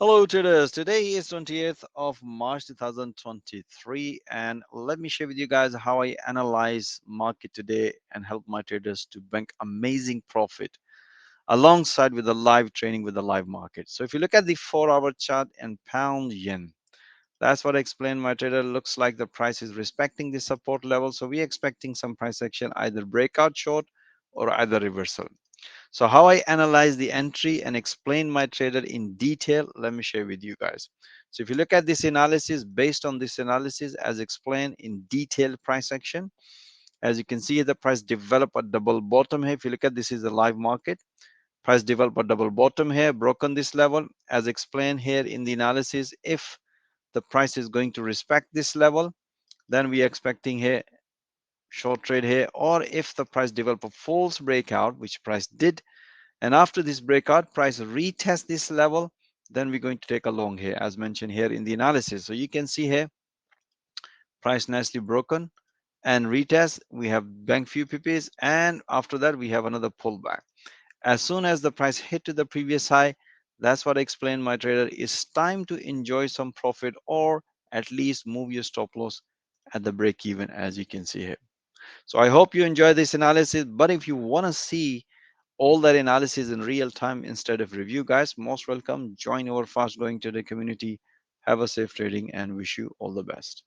Hello traders, today is 20th of March 2023 and let me share with you guys how I analyze market today and help my traders to bank amazing profit alongside with the live training with the live market. So if you look at the 4-hour chart and pound yen, that's what I explained my trader. Looks like the price is respecting the support level, so we're expecting some price action, either breakout short or either reversal. So how I analyze the entry and explain my trader in detail, let me share with you guys. So if you look at this analysis, based on this analysis as explained in detailed price action, as you can see the price develop a double bottom here. If you look at this is a live market, price develop a double bottom here, broken this level as explained here in the analysis. If the price is going to respect this level, then we are expecting here short trade here, or if the price develop a false breakout, which price did, and after this breakout price retest this level, then we're going to take a long here as mentioned here in the analysis. So you can see here price nicely broken and retest, we have bank few pps, and after that we have another pullback. As soon as the price hit to the previous high, that's what I explained my trader, it's time to enjoy some profit or at least move your stop loss at the break even, as you can see here. So I hope you enjoy this analysis, but if you want to see all that analysis in real time instead of review, guys, most welcome, join our fast growing trader community. Have a safe trading and wish you all the best.